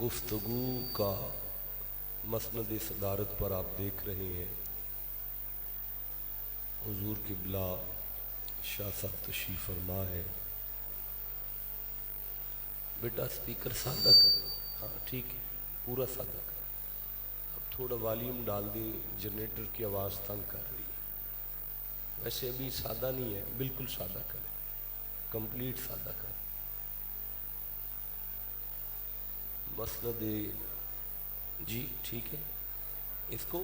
گفتگو کا مسند صدارت پر آپ دیکھ رہے ہیں حضور قبلہ شاہ صاحب تشریف فرما ہے۔ بیٹا اسپیکر سادہ کر، ہاں ٹھیک ہے، پورا سادہ کر، اب تھوڑا والیوم ڈال دیں، جنریٹر کی آواز تنگ کر رہی ہے۔ ویسے ابھی سادہ نہیں ہے، بالکل سادہ کریں، کمپلیٹ سادہ کریں۔ مسند جی ٹھیک ہے، اس کو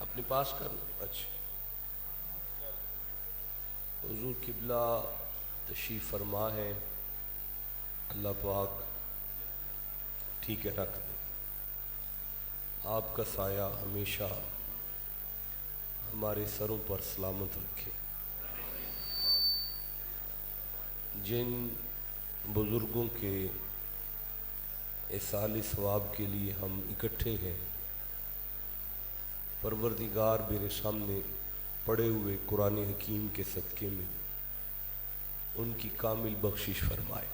اپنے پاس کر لو۔ اچھا، حضور قبلہ تشریف فرما ہے، اللہ پاک ٹھیک ہے رکھ دیں، آپ کا سایہ ہمیشہ ہمارے سروں پر سلامت رکھے۔ جن بزرگوں کے اصال ثواب کے لیے ہم اکٹھے ہیں، پروردگار میرے سامنے پڑے ہوئے قرآن حکیم کے صدقے میں ان کی کامل بخشش فرمائے۔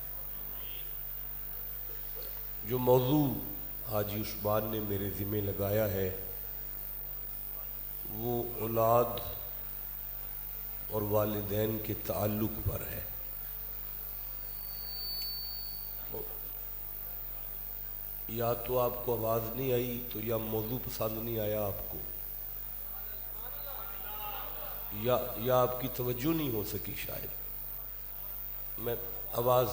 جو موضوع حاجی عثمان نے میرے ذمہ لگایا ہے وہ اولاد اور والدین کے تعلق پر ہے۔ یا تو آپ کو آواز نہیں آئی تو یا موضوع پسند نہیں آیا آپ کو، یا آپ کی توجہ نہیں ہو سکی شاید۔ میں آواز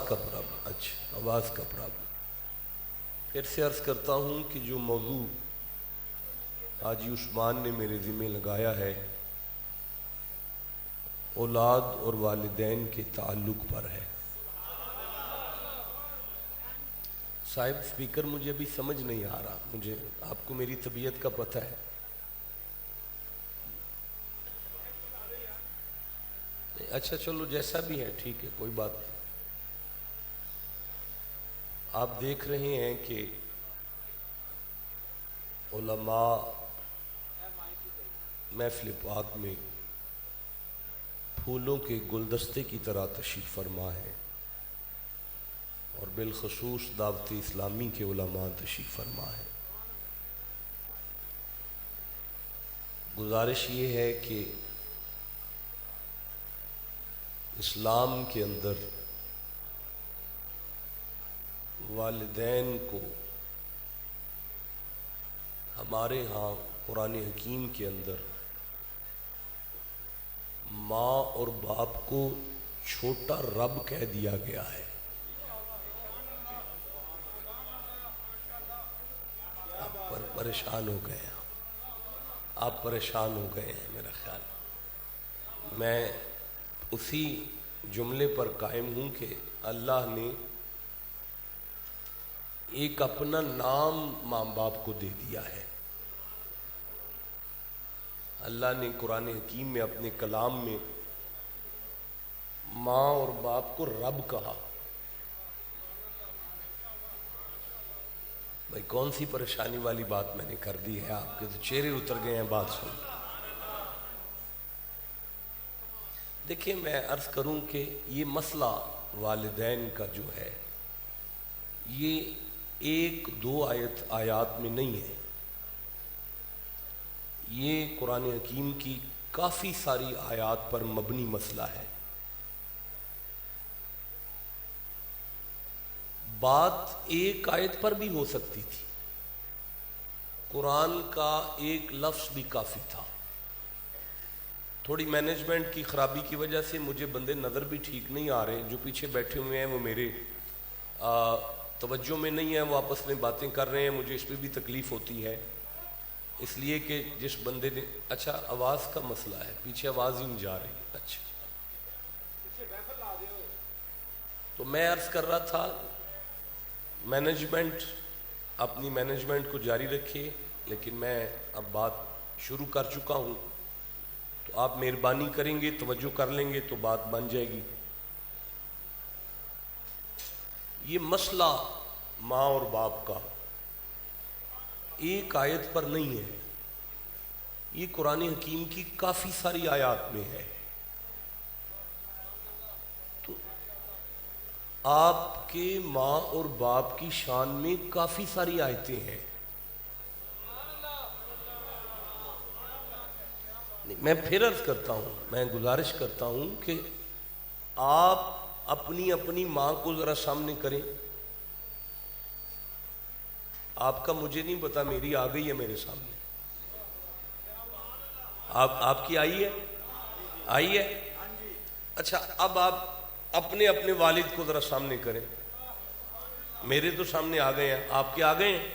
کا پرابلم، اچھا آواز کا پرابلم۔ پھر سے عرض کرتا ہوں کہ جو موضوع حاجی عثمان نے میرے ذمہ لگایا ہے اولاد اور والدین کے تعلق پر ہے۔ صاحب اسپیکر مجھے ابھی سمجھ نہیں آ رہا، مجھے آپ کو میری طبیعت کا پتہ ہے۔ اچھا چلو جیسا بھی ہے ٹھیک ہے، کوئی بات نہیں۔ آپ دیکھ رہے ہیں کہ علماء محفل پاک میں پھولوں کے گلدستے کی طرح تشریف فرما ہے، اور بالخصوص دعوت اسلامی کے علماء تشریف فرما ہے۔ گزارش یہ ہے کہ اسلام کے اندر والدین کو ہمارے ہاں قرآن حکیم کے اندر ماں اور باپ کو چھوٹا رب کہہ دیا گیا ہے۔ آپ پریشان ہو گئے ہیں، آپ پریشان ہو گئے ہیں میرا خیال۔ میں اسی جملے پر قائم ہوں کہ اللہ نے ایک اپنا نام ماں باپ کو دے دیا ہے۔ اللہ نے قرآن حکیم میں اپنے کلام میں ماں اور باپ کو رب کہا۔ بھائی کون سی پریشانی والی بات میں نے کر دی ہے؟ آپ کے تو چہرے اتر گئے ہیں بات سن۔ دیکھیں میں عرض کروں کہ یہ مسئلہ والدین کا جو ہے یہ ایک دو آیات میں نہیں ہے، یہ قرآن حکیم کی کافی ساری آیات پر مبنی مسئلہ ہے۔ بات ایک آیت پر بھی ہو سکتی تھی، قرآن کا ایک لفظ بھی کافی تھا۔ تھوڑی مینجمنٹ کی خرابی کی وجہ سے مجھے بندے نظر بھی ٹھیک نہیں آ رہے، جو پیچھے بیٹھے ہوئے ہیں وہ میرے توجہ میں نہیں ہے، وہ آپس میں باتیں کر رہے ہیں، مجھے اس پہ بھی تکلیف ہوتی ہے، اس لیے کہ جس بندے نے اچھا آواز کا مسئلہ ہے، پیچھے آواز ہی نہیں جا رہی۔ اچھا تو میں عرض کر رہا تھا مینجمنٹ اپنی مینجمنٹ کو جاری رکھے، لیکن میں اب بات شروع کر چکا ہوں تو آپ مہربانی کریں گے، توجہ کر لیں گے تو بات بن جائے گی۔ یہ مسئلہ ماں اور باپ کا ایک آیت پر نہیں ہے، یہ قرآن حکیم کی کافی ساری آیات میں ہے۔ تو آپ کے ماں اور باپ کی شان میں کافی ساری آیتیں ہیں. میں پھر عرض کرتا ہوں، میں گزارش کرتا ہوں کہ آپ اپنی اپنی ماں کو ذرا سامنے کریں. آپ کا مجھے نہیں پتا، میری آ گئی ہے میرے سامنے. آپ کی آئی ہے. اچھا، اب آپ اپنے اپنے والد کو ذرا سامنے کریں. میرے تو سامنے آ گئے ہیں، آپ کے آ گئے ہیں.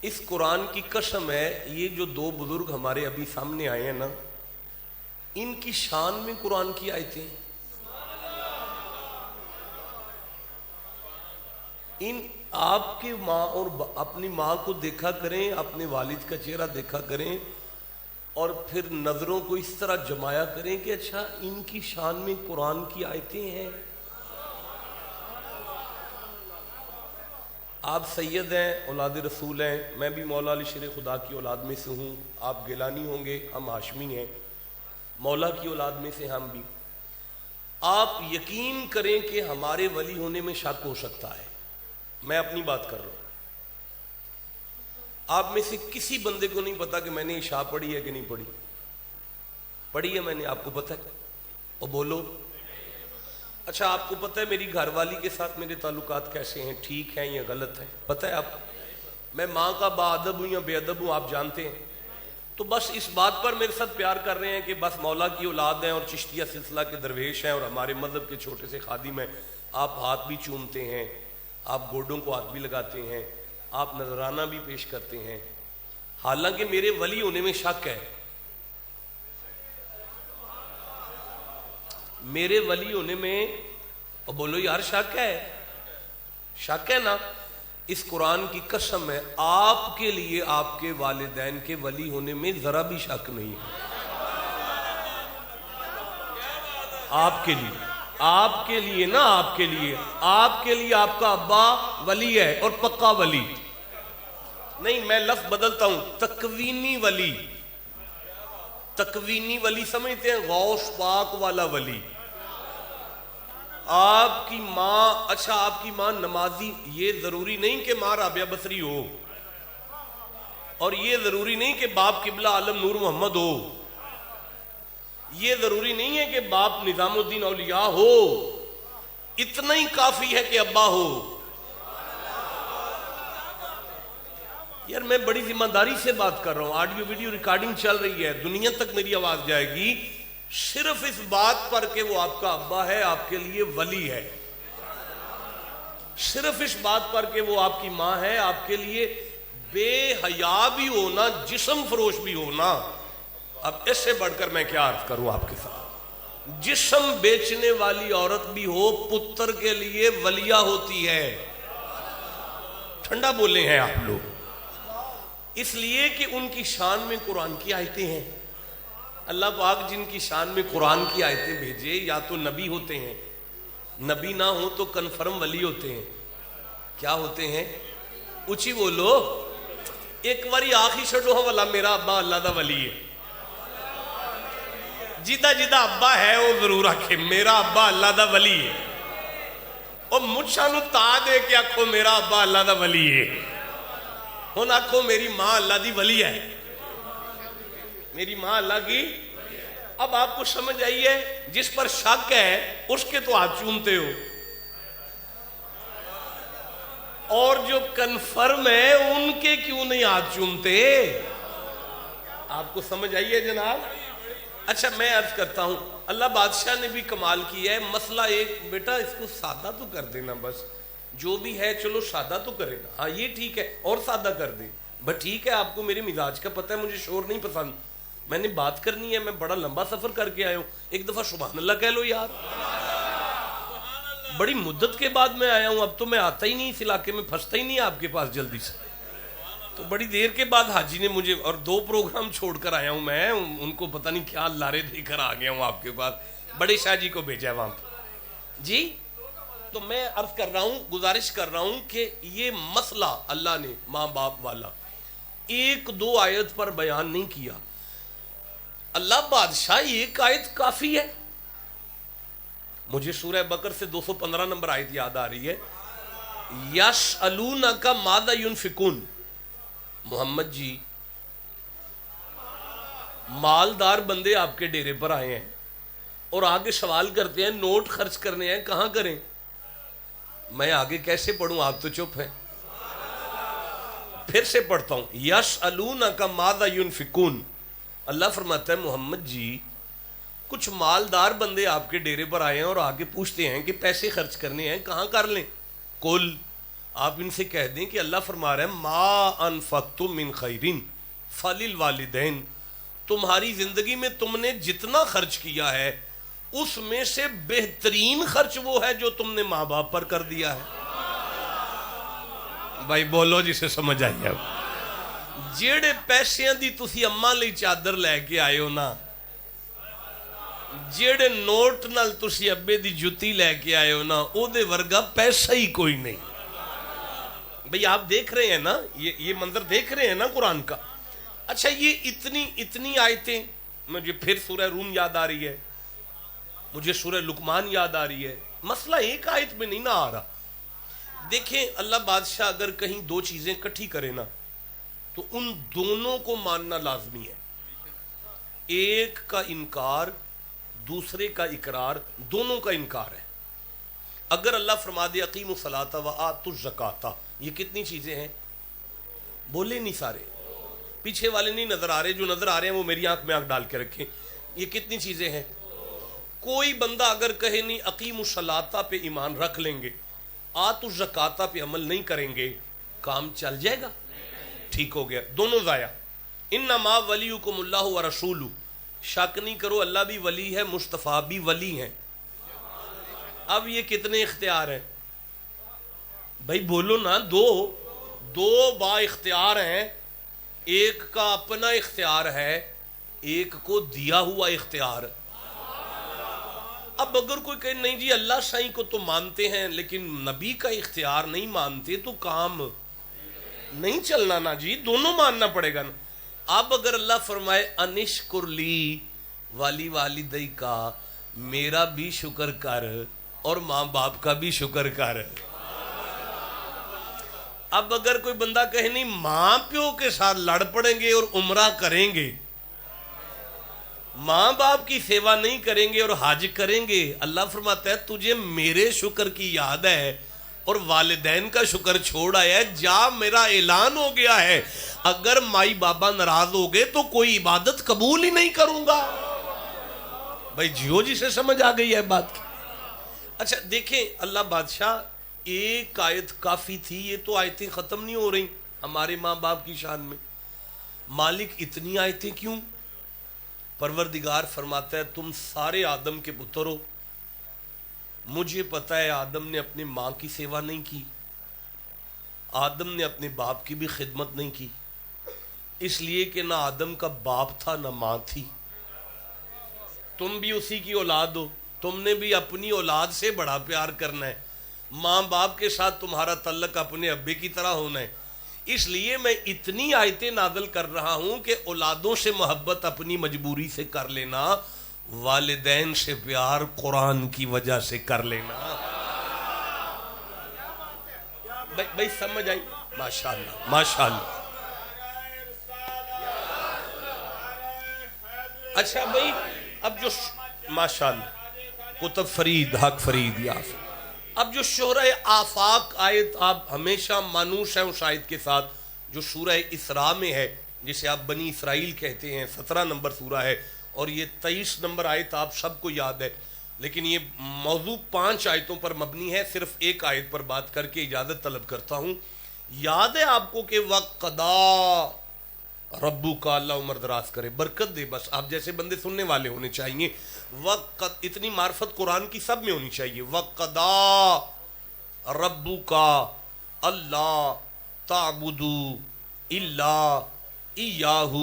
اس قرآن کی قسم ہے، یہ جو دو بزرگ ہمارے ابھی سامنے آئے ہیں نا، ان کی شان میں قرآن کی آیتیں ہیں. ان آپ کی ماں اور اپنی ماں کو دیکھا کریں، اپنے والد کا چہرہ دیکھا کریں، اور پھر نظروں کو اس طرح جمایا کریں کہ اچھا ان کی شان میں قرآن کی آیتیں ہیں. آپ سید ہیں، اولاد رسول ہیں، میں بھی مولا علی شیر خدا کی اولاد میں سے ہوں. آپ گیلانی ہوں گے، ہم ہاشمی ہیں، مولا کی اولاد میں سے ہم بھی. آپ یقین کریں کہ ہمارے ولی ہونے میں شک ہو سکتا ہے. میں اپنی بات کر رہا ہوں. آپ میں سے کسی بندے کو نہیں پتا کہ میں نے عشاء پڑھی ہے کہ نہیں پڑھی. پڑھی ہے میں نے، آپ کو پتا ہے؟ اور بولو. اچھا، آپ کو پتہ ہے میری گھر والی کے ساتھ میرے تعلقات کیسے ہیں، ٹھیک ہیں یا غلط ہیں؟ پتہ ہے آپ؟ میں ماں کا با ادب ہوں یا بے ادب ہوں، آپ جانتے ہیں. تو بس اس بات پر میرے ساتھ پیار کر رہے ہیں کہ بس مولا کی اولاد ہیں اور چشتیہ سلسلہ کے درویش ہیں اور ہمارے مذہب کے چھوٹے سے خادم ہیں. آپ ہاتھ بھی چومتے ہیں، آپ گوڈوں کو ہاتھ بھی لگاتے ہیں، آپ نذرانہ بھی پیش کرتے ہیں، حالانکہ میرے ولی ہونے میں شک ہے. میرے ولی ہونے میں، اور بولو یار شک ہے نا. اس قرآن کی قسم ہے، آپ کے لیے آپ کے والدین کے ولی ہونے میں ذرا بھی شک نہیں ہے. آپ کے لیے آپ کا ابا ولی ہے، اور پکا ولی نہیں. میں لفظ بدلتا ہوں، تکوینی ولی سمجھتے ہیں؟ غوث پاک والا ولی. آپ کی ماں، اچھا آپ کی ماں نمازی، یہ ضروری نہیں کہ ماں رابعہ بصری ہو، اور یہ ضروری نہیں کہ باپ قبلہ عالم نور محمد ہو، یہ ضروری نہیں ہے کہ باپ نظام الدین اولیاء ہو. اتنا ہی کافی ہے کہ ابا ہو. یار میں بڑی ذمہ داری سے بات کر رہا ہوں، آڈیو ویڈیو ریکارڈنگ چل رہی ہے، دنیا تک میری آواز جائے گی. صرف اس بات پر کہ وہ آپ کا ابا ہے آپ کے لیے ولی ہے. صرف اس بات پر کہ وہ آپ کی ماں ہے آپ کے لیے بے حیا بھی ہونا، جسم فروش بھی ہونا. اب اس سے بڑھ کر میں کیا عرض کروں آپ کے ساتھ. جسم بیچنے والی عورت بھی ہو، پتر کے لیے ولیہ ہوتی ہے. ٹھنڈا بولے ہیں آپ لوگ. اس لیے کہ ان کی شان میں قرآن کی آیتیں ہیں. اللہ پاک جن کی شان میں قرآن کی آیتیں بھیجے، یا تو نبی ہوتے ہیں، نبی نہ ہو تو کنفرم ولی ہوتے ہیں. کیا ہوتے ہیں؟ اچھی بولو. ایک باری آخری چھڑو ہاں والا میرا ابا اللہ دا ولی ہے. جدہ ابا ہے وہ ضرور آکھے میرا ابا اللہ دا ولی ہے. اور مجھ شانو تا دے کے آکھو میرا ابا اللہ دا ولی ہے. ہن آکھو میری ماں اللہ دی ولی ہے، میری ماں اللہ کی. اب آپ کو سمجھ آئیے، جس پر شک ہے اس کے تو ہاتھ چومتے ہو، اور جو کنفرم ہے ان کے کیوں نہیں ہاتھ چومتے؟ آپ کو سمجھ آئیے جناب. اچھا میں عرض کرتا ہوں، اللہ بادشاہ نے بھی کمال کیا ہے. مسئلہ ایک، بیٹا اس کو سادہ تو کر دینا، بس جو بھی ہے چلو سادہ تو کرے نا. ہاں یہ ٹھیک ہے، اور سادہ کر دے. بس ٹھیک ہے، آپ کو میرے مزاج کا پتہ ہے، مجھے شور نہیں پسند، میں نے بات کرنی ہے، میں بڑا لمبا سفر کر کے آیا ہوں. ایک دفعہ سبحان اللہ کہہ لو یار. بڑی مدت کے بعد میں آیا ہوں، اب تو میں آتا ہی نہیں اس علاقے میں، پھنستا ہی نہیں آپ کے پاس جلدی سے. تو بڑی دیر کے بعد حاجی نے مجھے، اور 2 پروگرام چھوڑ کر آیا ہوں میں، ان کو پتہ نہیں کیا لارے دے کر آ گیا ہوں آپ کے پاس. بڑے شاہ جی کو بھیجا ہے وہاں پہ جی. تو میں عرض کر رہا ہوں، گزارش کر رہا ہوں کہ یہ مسئلہ اللہ نے ماں باپ والا 1-2 آیت پر بیان نہیں کیا. اللہ بادشاہ ایک آیت کافی ہے. مجھے سورہ بقر سے 215 نمبر آیت یاد آ رہی ہے، یسألونک ماذا ینفقون. محمد جی مالدار بندے آپ کے ڈیرے پر آئے ہیں اور آگے سوال کرتے ہیں نوٹ خرچ کرنے ہیں، کہاں کریں؟ میں آگے کیسے پڑھوں، آپ تو چپ ہیں. پھر سے پڑھتا ہوں، یسألونک ماذا ینفقون. اللہ فرماتا ہے محمد جی کچھ مالدار بندے آپ کے ڈیرے پر آئے ہیں اور آگے پوچھتے ہیں کہ پیسے خرچ کرنے ہیں، کہاں کر لیں؟ قل، آپ ان سے کہہ دیں کہ اللہ فرما رہا ہے ما انفقتم من خیرین فللوالدین. تمہاری زندگی میں تم نے جتنا خرچ کیا ہے اس میں سے بہترین خرچ وہ ہے جو تم نے ماں باپ پر کر دیا ہے. بھائی بولو جسے سمجھ آئی ہے. جیڑے پیسیاں دی تسی اماں لئی چادر لے کے آئے ہو نا، جیڑے نوٹ نال تسی ابے دی جُتی لے کے آئے ہو نا، او دے ورگا پیسہ ہی کوئی نہیں. بھئی آپ دیکھ رہے ہیں نا، یہ منظر دیکھ رہے ہیں نا قرآن کا. اچھا یہ اتنی آیتیں، مجھے پھر سورہ روم یاد آ رہی ہے، مجھے سورہ لقمان یاد آ رہی ہے. مسئلہ ایک آیت میں نہیں نہ آ رہا. دیکھیں اللہ بادشاہ اگر کہیں دو چیزیں کٹھی کرے نا تو ان دونوں کو ماننا لازمی ہے. ایک کا انکار، دوسرے کا اقرار، دونوں کا انکار ہے. اگر اللہ فرما دے اقیموا الصلاۃ وآتوا الزکاۃ، یہ کتنی چیزیں ہیں؟ بولے نہیں سارے، پیچھے والے نہیں نظر آ رہے، جو نظر آ رہے ہیں وہ میری آنکھ میں آنکھ ڈال کے رکھیں. یہ کتنی چیزیں ہیں؟ کوئی بندہ اگر کہے نہیں اقیموا الصلاۃ پہ ایمان رکھ لیں گے، آتوا الزکاۃ پہ عمل نہیں کریں گے، کام چل جائے گا؟ ٹھیک ہو گیا، دونوں ضائع. انما ولیکم اللہ ورسولہ، شک نہیں کرو اللہ بھی ولی ہے، مصطفیٰ بھی ولی ہیں. اب یہ کتنے اختیار ہیں بھائی؟ بولو نا. دو با اختیار ہیں. ایک کا اپنا اختیار ہے، ایک کو دیا ہوا اختیار. اب اگر کوئی کہے نہیں جی اللہ سائیں کو تو مانتے ہیں لیکن نبی کا اختیار نہیں مانتے تو کام نہیں چلنا نا جی، دونوں ماننا پڑے گا نا. اب اگر اللہ فرمائے انشکر لی والی والدی کا، میرا بھی شکر کر اور ماں باپ کا بھی شکر کر. اب اگر کوئی بندہ کہے نہیں ماں پیو کے ساتھ لڑ پڑیں گے اور عمرہ کریں گے، ماں باپ کی سیوا نہیں کریں گے اور حج کریں گے، اللہ فرماتا ہے تجھے میرے شکر کی یاد ہے اور والدین کا شکر چھوڑ آیا ہے، جا میرا اعلان ہو گیا ہے اگر مائی بابا ناراض ہو گئے تو کوئی عبادت قبول ہی نہیں کروں گا. بھائی جیو جی سے سمجھ آ گئی ہے بات کی. اچھا دیکھیں اللہ بادشاہ ایک آیت کافی تھی، یہ تو آیتیں ختم نہیں ہو رہی ہمارے ماں باپ کی شان میں. مالک اتنی آیتیں کیوں؟ پروردگار فرماتا ہے تم سارے آدم کے پتر ہو، مجھے پتا ہے آدم نے اپنے ماں کی سیوا نہیں کی، آدم نے اپنے باپ کی بھی خدمت نہیں کی، اس لیے کہ نہ آدم کا باپ تھا نہ ماں تھی. تم بھی اسی کی اولاد ہو، تم نے بھی اپنی اولاد سے بڑا پیار کرنا ہے، ماں باپ کے ساتھ تمہارا تعلق اپنے ابے کی طرح ہونا ہے. اس لیے میں اتنی آیتیں نازل کر رہا ہوں کہ اولادوں سے محبت اپنی مجبوری سے کر لینا، والدین سے پیار قرآن کی وجہ سے کر لینا. بھائی سمجھ آئی؟ ماشاءاللہ ماشاءاللہ. اچھا بھائی اب جو ماشاءاللہ قطب فرید حق فرید یاف، اب جو شورہ آفاق آیت آپ ہمیشہ مانوس ہیں اس آیت کے ساتھ جو سورہ اسراء میں ہے، جسے آپ بنی اسرائیل کہتے ہیں، 17 نمبر سورہ ہے اور یہ 23 نمبر آیت آپ سب کو یاد ہے، لیکن یہ موضوع 5 آیتوں پر مبنی ہے. صرف ایک آیت پر بات کر کے اجازت طلب کرتا ہوں. یاد ہے آپ کو کہ وَقَضَىٰ رَبُّكَ، اللہ عمر دراز کرے برکت دے، بس آپ جیسے بندے سننے والے ہونے چاہیے. وقت اتنی معرفت قرآن کی سب میں ہونی چاہیے. وَقَضَىٰ رَبُّكَ اللہ تعبدوا الا ایاہ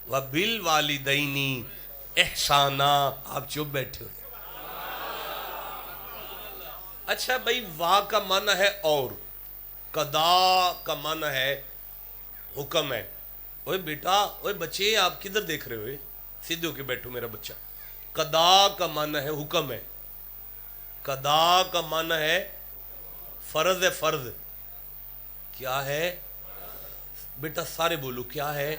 وبالوالدین احسانا. آپ چپ بیٹھے ہو. اچھا بھائی وا کا معنی ہے اور، قضا کا معنی ہے حکم ہے. اوے بیٹا، اوے بچے آپ کدھر دیکھ رہے ہوئے؟ سیدھے ہو کے بیٹھو میرا بچہ. قضا کا معنی ہے حکم ہے. قضا کا معنی ہے فرض ہے. فرض کیا ہے بیٹا؟ سارے بولو کیا ہے؟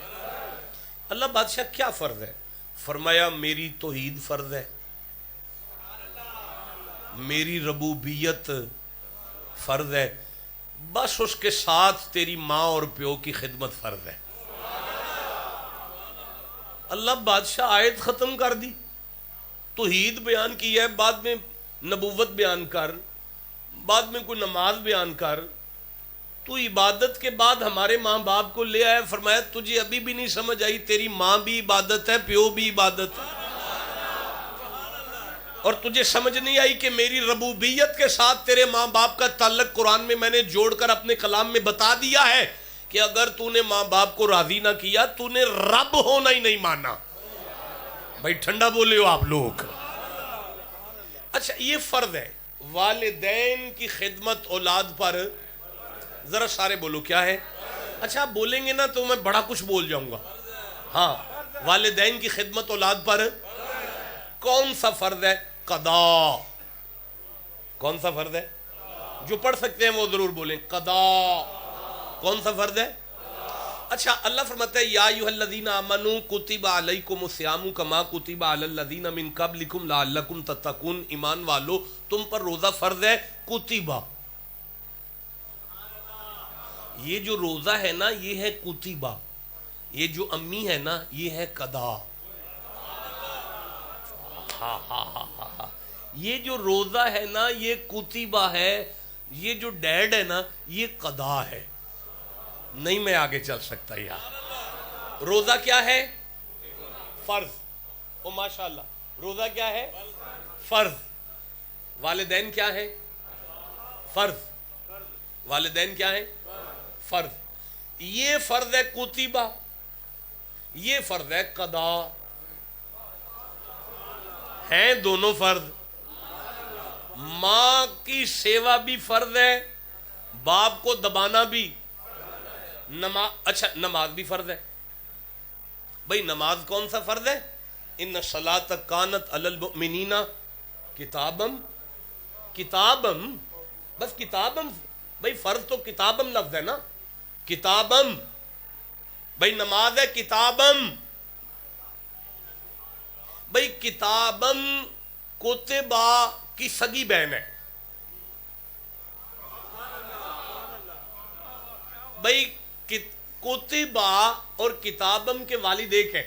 اللہ بادشاہ کیا فرض ہے؟ فرمایا میری توحید فرض ہے، میری ربوبیت فرض ہے، بس اس کے ساتھ تیری ماں اور پیو کی خدمت فرض ہے. اللہ بادشاہ آیت ختم کر دی، توحید بیان کی ہے، بعد میں نبوت بیان کر، بعد میں کوئی نماز بیان کر. تو عبادت کے بعد ہمارے ماں باپ کو لے آیا، فرمایا تجھے ابھی بھی نہیں سمجھ آئی، تیری ماں بھی عبادت ہے، پیو بھی عبادت ہے، اور تجھے سمجھ نہیں آئی کہ میری ربوبیت کے ساتھ تیرے ماں باپ کا تعلق قرآن میں میں نے جوڑ کر اپنے کلام میں بتا دیا ہے کہ اگر تو نے ماں باپ کو راضی نہ کیا تو نے رب ہونا ہی نہیں مانا. بھائی ٹھنڈا بولے ہو آپ لوگ. اچھا یہ فرض ہے والدین کی خدمت اولاد پر. ذرا سارے بولو کیا ہے؟ اچھا آپ بولیں گے نا تو میں بڑا کچھ بول جاؤں گا. ہاں والدین کی خدمت اولاد پر کون سا فرض ہے؟ قضا. کون سا فرض ہے؟ جو پڑھ سکتے ہیں وہ ضرور بولیں. قضا کون سا فرض ہے؟ اچھا اللہ فرماتا ہے یا ایھا الذین آمنوا کتب علیکم الصیام کما کتب علی الذین من قبلکم لعلکم تتقون. ایمان والو تم پر روزہ فرض ہے. کتبہ، یہ جو روزہ ہے نا یہ ہے کتبہ، یہ جو امی ہے نا یہ ہے قضا. یہ جو روزہ ہے نا یہ کتبہ ہے، یہ جو ڈیڈ ہے نا یہ قضا ہے. نہیں میں آگے چل سکتا یار. روزہ کیا ہے؟ فرض. او ماشاءاللہ روزہ کیا ہے؟ فرض. والدین کیا ہے؟ فرض. والدین کیا ہے؟ فرض. یہ فرض ہے کتبہ، یہ فرض ہے قضا. ہیں دونوں فرض. ماں کی سیوا بھی فرض ہے، باپ کو دبانا بھی. اچھا نماز بھی فرض ہے. بھئی نماز کون سا فرض ہے؟ ان الصلاۃ کانت علی المؤمنین کتابم. کتابم بس کتابم. بھئی فرض تو کتابم لفظ ہے نا. کتابم. بھئی نماز ہے کتابم. بھئی کتابم کتبہ کی سگی بہن ہے. بھئی کتبہ اور کتابم کے والد ایک ہیں.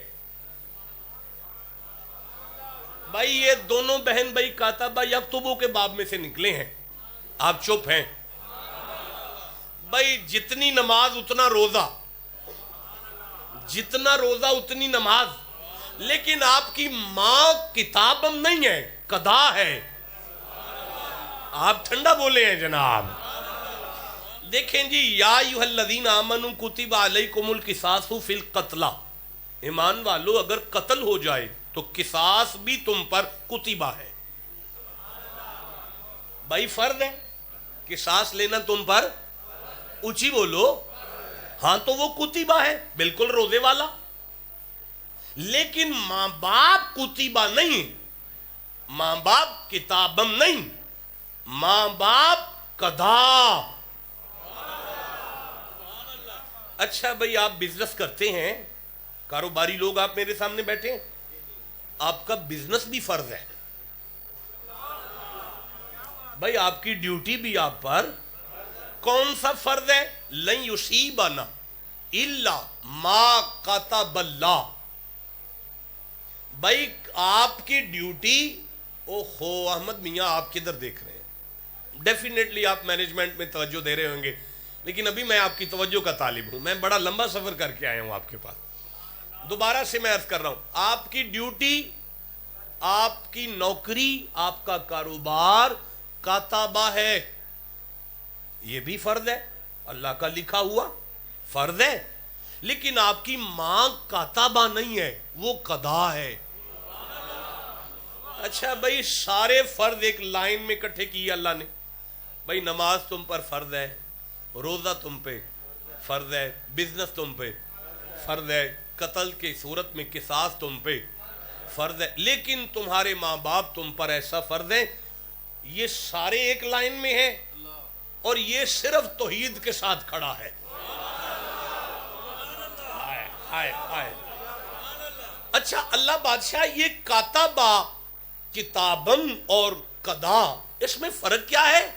بھائی یہ دونوں بہن بھائی کاتبہ یکتبو کے باب میں سے نکلے ہیں. آپ چپ ہیں. بھائی جتنی نماز اتنا روزہ، جتنا روزہ اتنی نماز. لیکن آپ کی ماں کتابم نہیں ہے، قضا ہے. آپ ٹھنڈا بولے ہیں جناب. دیکھیں جی یا ایھا الذین آمنوا کتب علیکم القصاص فی القتلی. ایمان والو اگر قتل ہو جائے تو قصاص بھی تم پر کتبہ ہے. بھائی فرض ہے قصاص لینا تم پر. اونچی بولو. ہاں تو وہ کتبہ ہے بالکل روزے والا. لیکن ماں باپ کتبہ نہیں، ماں باپ کتابم نہیں، ماں باپ قضا. اچھا بھئی آپ بزنس کرتے ہیں، کاروباری لوگ آپ میرے سامنے بیٹھے ہیں، آپ کا بزنس بھی فرض ہے. بھئی آپ کی ڈیوٹی بھی آپ پر. کون سا فرض ہے؟ لن یصیبنا الا ما کتب اللہ. بھئی آپ کی ڈیوٹی. اوہو احمد میاں آپ کدھر دیکھ رہے ہیں؟ ڈیفینیٹلی آپ مینجمنٹ میں توجہ دے رہے ہوں گے، لیکن ابھی میں آپ کی توجہ کا طالب ہوں. میں بڑا لمبا سفر کر کے آیا ہوں آپ کے پاس. دوبارہ سے میں عرض کر رہا ہوں، آپ کی ڈیوٹی، آپ کی نوکری، آپ کا کاروبار کاتبہ ہے. یہ بھی فرض ہے، اللہ کا لکھا ہوا فرض ہے. لیکن آپ کی ماں کاتبہ نہیں ہے، وہ قضا ہے. اچھا بھئی سارے فرض ایک لائن میں اکٹھے کیے اللہ نے. بھئی نماز تم پر فرض ہے، روزہ تم پہ فرض ہے، بزنس تم پہ فرض ہے، قتل کی صورت میں قصاص تم پہ فرض ہے. لیکن تمہارے ماں باپ تم پر ایسا فرض ہے. یہ سارے ایک لائن میں ہیں اور یہ صرف توحید کے ساتھ کھڑا ہے. ہائے ہائے. اچھا اللہ بادشاہ یہ کاتبہ کتابن اور قضا اس میں فرق کیا ہے؟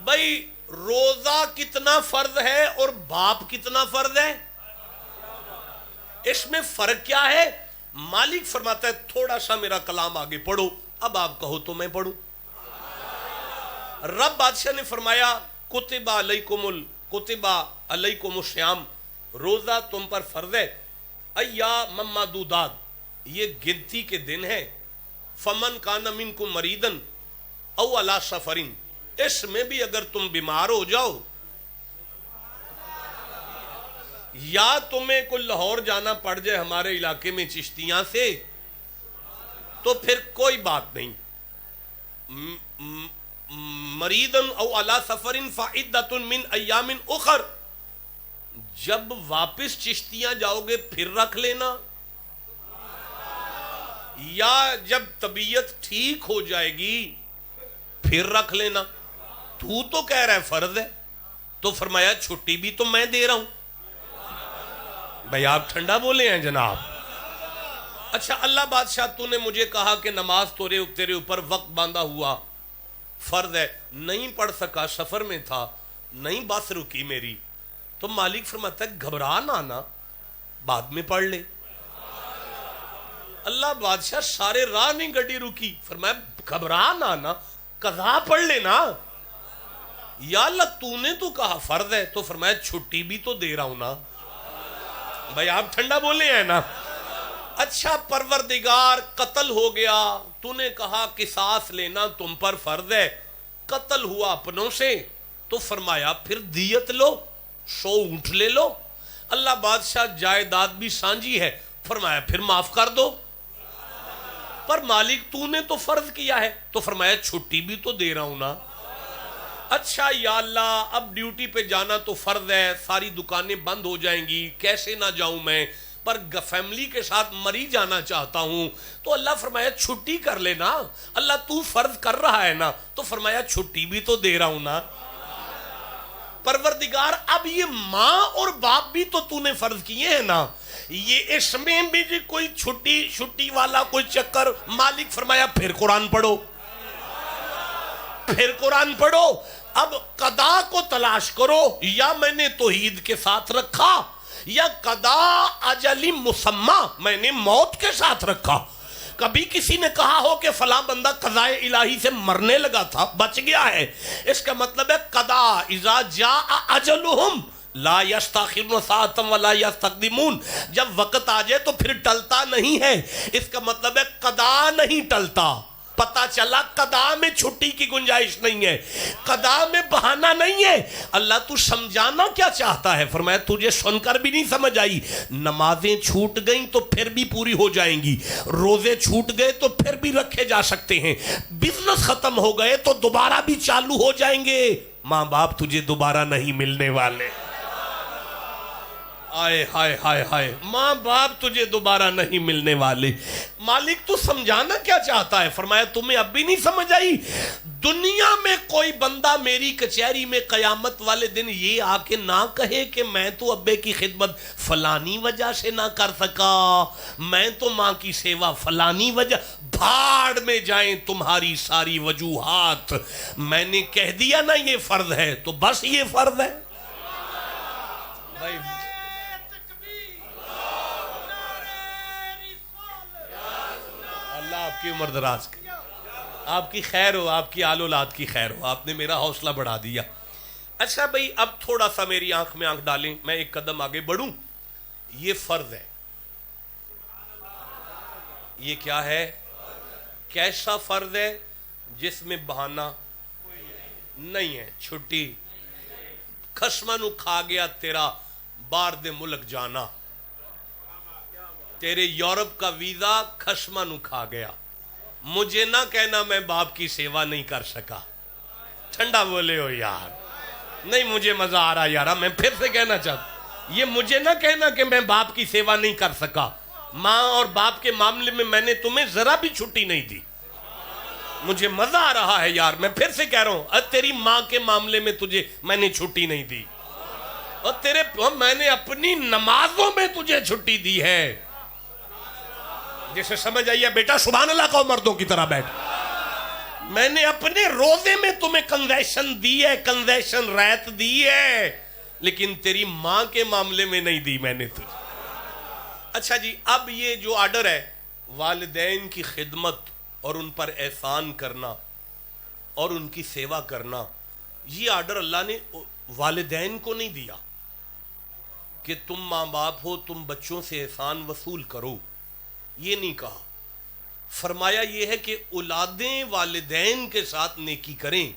بھائی روزہ کتنا فرض ہے اور باپ کتنا فرض ہے؟ اس میں فرق کیا ہے؟ مالک فرماتا ہے تھوڑا سا میرا کلام آگے پڑھو، اب آپ کہو تو میں پڑھوں. رب بادشاہ نے فرمایا کتب علیکم الصیام، روزہ تم پر فرض ہے. ایام معدودات، یہ گنتی کے دن ہیں. فمن کان منکم مریضا او علی سفر، اس میں بھی اگر تم بیمار ہو جاؤ یا تمہیں کوئی لاہور جانا پڑ جائے ہمارے علاقے میں چشتیاں سے، تو پھر کوئی بات نہیں. مریضا او علی سفر فعدۃ من ایام اخر، جب واپس چشتیاں جاؤ گے پھر رکھ لینا، یا جب طبیعت ٹھیک ہو جائے گی پھر رکھ لینا. تو کہہ رہا ہے فرض ہے، تو فرمایا چھٹی بھی تو میں دے رہا ہوں. بھائی آپ ٹھنڈا بولے ہیں جناب. اچھا اللہ بادشاہ تو نے مجھے کہا کہ نماز تیرے اوپر وقت باندھا ہوا فرض ہے، نہیں پڑھ سکا، سفر میں تھا، نہیں بس رکی میری. تو مالک فرماتا ہے گھبرا نہ آنا، بعد میں پڑھ لے. اللہ بادشاہ سارے راہ نہیں گڈی رکی، فرمایا گھبرا نہ آنا، قضا پڑھ لینا. یا اللہ تو نے تو کہا فرض ہے، تو فرمایا چھٹی بھی تو دے رہا ہوں نا. بھائی آپ ٹھنڈا بولے ہیں نا. اچھا پروردگار قتل ہو گیا، تو نے کہا قصاص لینا تم پر فرض ہے، قتل ہوا اپنوں سے، تو فرمایا پھر دیت لو، 100 اونٹ لے لو. اللہ بادشاہ جائیداد بھی سانجی ہے، فرمایا پھر معاف کر دو. پر مالک تو نے تو فرض کیا ہے، تو فرمایا چھٹی بھی تو دے رہا ہوں نا. اچھا یا اللہ اب ڈیوٹی پہ جانا تو فرض ہے، ساری دکانیں بند ہو جائیں گی، کیسے نہ جاؤں میں، پر فیملی کے ساتھ مری جانا چاہتا ہوں. تو اللہ فرمایا چھٹی کر لینا. اللہ تو فرض کر رہا ہے نا، تو فرمایا چھٹی بھی تو دے رہا ہوں نا. پروردگار اب یہ ماں اور باپ بھی تو نے فرض کیے ہیں نا، یہ اس میں بھی جی کوئی چھٹی والا کوئی چکر. مالک فرمایا پھر قرآن پڑھو، پھر قرآن پڑھو. اب قضا کو تلاش کرو، یا میں نے توحید کے ساتھ رکھا یا قضا اجل مسمى میں نے موت کے ساتھ رکھا. کبھی کسی نے کہا ہو کہ فلاں بندہ قضاء الہی سے مرنے لگا تھا بچ گیا ہے، اس کا مطلب ہے قضا اذا جاء اجلہم لا یستاخرون ساعۃ ولا یستقدمون، جب وقت آ جائے تو پھر ٹلتا نہیں ہے. اس کا مطلب ہے قضا نہیں ٹلتا. پتا چلا قضا میں چھٹی کی گنجائش نہیں ہے، قضا میں بہانہ نہیں ہے. اللہ تو سمجھانا کیا چاہتا ہے؟ فرمایا تجھے سن کر بھی نہیں سمجھ آئی. نمازیں چھوٹ گئیں تو پھر بھی پوری ہو جائیں گی، روزے چھوٹ گئے تو پھر بھی رکھے جا سکتے ہیں، بزنس ختم ہو گئے تو دوبارہ بھی چالو ہو جائیں گے. ماں باپ تجھے دوبارہ نہیں ملنے والے. آئے ہائے ہائے ہائے، ماں باپ تجھے دوبارہ نہیں ملنے والے. مالک تو سمجھانا کیا چاہتا ہے؟ فرمایا تمہیں اب بھی نہیں سمجھ آئی؟ دنیا میں کوئی بندہ میری کچہری میں قیامت والے دن یہ آ کے نہ کہے کہ میں تو ابے کی خدمت فلانی وجہ سے نہ کر سکا، میں تو ماں کی سیوا فلانی وجہ. بھاڑ میں جائیں تمہاری ساری وجوہات، میں نے کہہ دیا نا یہ فرض ہے تو بس یہ فرض ہے. بھائی آپ کی عمر دراز کی، آپ کی خیر ہو، آپ کی آل اولاد کی خیر ہو، آپ نے میرا حوصلہ بڑھا دیا. اچھا بھئی اب تھوڑا سا میری آنکھ میں آنکھ ڈالیں، میں ایک قدم آگے بڑھوں. یہ فرض ہے. یہ کیا ہے؟ کیسا فرض ہے؟ جس میں بہانہ نہیں ہے. چھٹی خشمہ نو کھا گیا تیرا باہر دے ملک جانا، تیرے یورپ کا ویزا خشمہ نو کھا گیا، مجھے نہ کہنا میں باپ کی سیوا نہیں کر سکا. ٹھنڈا بولے ہو یار. نہیں مجھے مزہ آ رہا یار، میں پھر سے کہنا چاہتا، یہ مجھے نہ کہنا کہ میں باپ کی سیوا نہیں کر سکا. ماں اور باپ کے معاملے میں میں نے تمہیں ذرا بھی چھٹی نہیں دی. مجھے مزہ آ رہا ہے یار، میں پھر سے کہہ رہا ہوں، تیری ماں کے معاملے میں تجھے میں نے چھٹی نہیں دی، اور میں نے اپنی نمازوں میں تجھے چھٹی دی ہے۔ جسے سمجھ آئیے بیٹا سبحان اللہ کہو مردوں کی طرح بیٹھ۔ میں نے اپنے روزے میں تمہیں کنسیشن دی ہے، کنسیشن رعایت دی ہے، لیکن تیری ماں کے معاملے میں نہیں دی میں نے تجھے۔ اچھا جی، اب یہ جو آرڈر ہے والدین کی خدمت اور ان پر احسان کرنا اور ان کی سیوا کرنا، یہ آرڈر اللہ نے والدین کو نہیں دیا کہ تم ماں باپ ہو تم بچوں سے احسان وصول کرو، یہ نہیں کہا۔ فرمایا یہ ہے کہ اولادیں والدین کے ساتھ نیکی کریں۔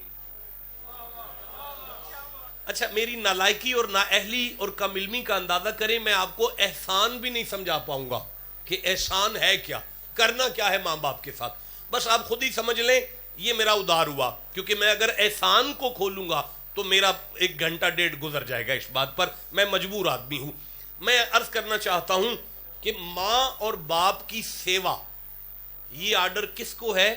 اچھا، میری نالائکی اور نااہلی اور کم علمی کا اندازہ کریں، میں آپ کو احسان بھی نہیں سمجھا پاؤں گا کہ احسان ہے کیا، کرنا کیا ہے ماں باپ کے ساتھ۔ بس آپ خود ہی سمجھ لیں، یہ میرا ادھار ہوا، کیونکہ میں اگر احسان کو کھولوں گا تو میرا 1 گھنٹہ 1.5 گزر جائے گا اس بات پر، میں مجبور آدمی ہوں۔ میں عرض کرنا چاہتا ہوں کہ ماں اور باپ کی سیوا، یہ آرڈر کس کو ہے؟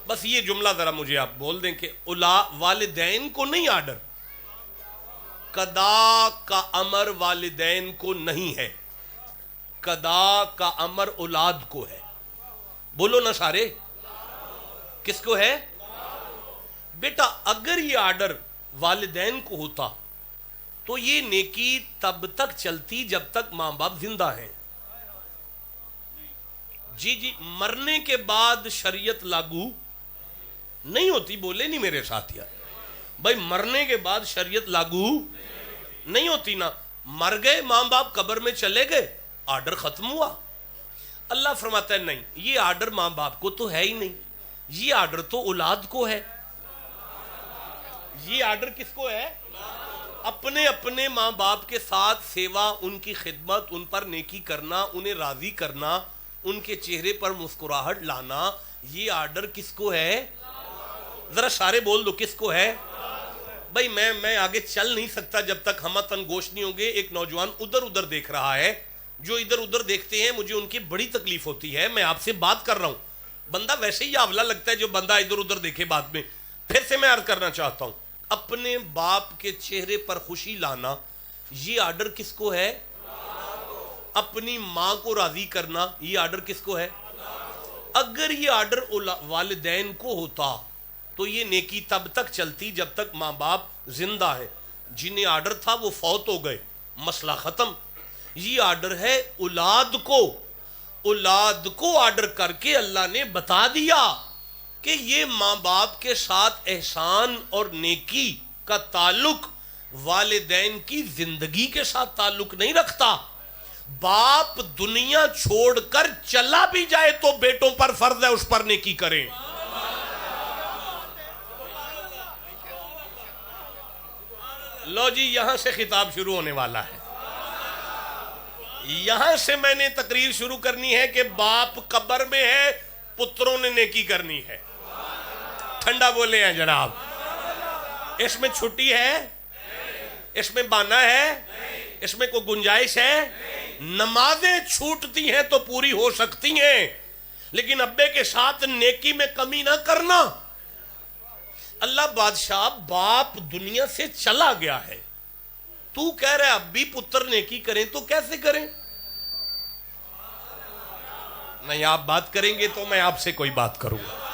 بس یہ جملہ ذرا مجھے آپ بول دیں کہ والدین کو نہیں آرڈر، قضا کا امر والدین کو نہیں ہے، قضا کا امر اولاد کو ہے۔ بولو نا سارے، کس کو ہے؟ بیٹا اگر یہ آرڈر والدین کو ہوتا تو یہ نیکی تب تک چلتی جب تک ماں باپ زندہ ہیں۔ جی مرنے کے بعد شریعت لاگو نہیں ہوتی، بولے نہیں میرے ساتھ یار بھائی، مرنے کے بعد شریعت لاگو نہیں ہوتی نا۔ مر گئے ماں باپ، قبر میں چلے گئے، آرڈر ختم ہوا۔ اللہ فرماتا ہے نہیں، یہ آرڈر ماں باپ کو تو ہے ہی نہیں، یہ آرڈر تو اولاد کو ہے۔ یہ آرڈر کس کو ہے؟ اپنے اپنے ماں باپ کے ساتھ سیوا، ان کی خدمت، ان پر نیکی کرنا، انہیں راضی کرنا، ان کے چہرے پر مسکراہٹ لانا، یہ آرڈر کس کو ہے؟ ذرا سارے بول دو کس کو ہے؟ بھائی میں آگے چل نہیں سکتا جب تک ہم تن گوش نہیں ہوں گے۔ ایک نوجوان ادھر دیکھ رہا ہے، جو ادھر دیکھتے ہیں مجھے ان کی بڑی تکلیف ہوتی ہے۔ میں آپ سے بات کر رہا ہوں، بندہ ویسے ہی آولا لگتا ہے جو بندہ ادھر دیکھے بعد میں۔ پھر سے میں عرض کرنا چاہتا ہوں، اپنے باپ کے چہرے پر خوشی لانا، یہ آرڈر کس کو ہے؟ اپنی ماں کو راضی کرنا، یہ آرڈر کس کو ہے؟ اگر یہ آرڈر والدین کو ہوتا تو یہ نیکی تب تک چلتی جب تک ماں باپ زندہ ہے۔ جنہیں آرڈر تھا وہ فوت ہو گئے، مسئلہ ختم۔ یہ آرڈر ہے اولاد کو، اولاد کو آرڈر کر کے اللہ نے بتا دیا کہ یہ ماں باپ کے ساتھ احسان اور نیکی کا تعلق والدین کی زندگی کے ساتھ تعلق نہیں رکھتا۔ باپ دنیا چھوڑ کر چلا بھی جائے تو بیٹوں پر فرض ہے اس پر نیکی کریں۔ لو جی، یہاں سے خطاب شروع ہونے والا ہے، یہاں سے میں نے تقریر شروع کرنی ہے کہ باپ قبر میں ہے، پتروں نے نیکی کرنی ہے۔ ٹھنڈا بولے ہیں جناب، اس میں چھٹی ہے؟ اس میں بہانہ ہے؟ اس میں کوئی گنجائش ہے؟ نمازیں چھوٹتی ہیں تو پوری ہو سکتی ہیں، لیکن ابے کے ساتھ نیکی میں کمی نہ کرنا۔ اللہ بادشاہ، باپ دنیا سے چلا گیا ہے، تو کہہ رہے اب بھی پتر نیکی کریں تو کیسے کریں؟ نہیں، آپ بات کریں گے تو میں آپ سے کوئی بات کروں گا۔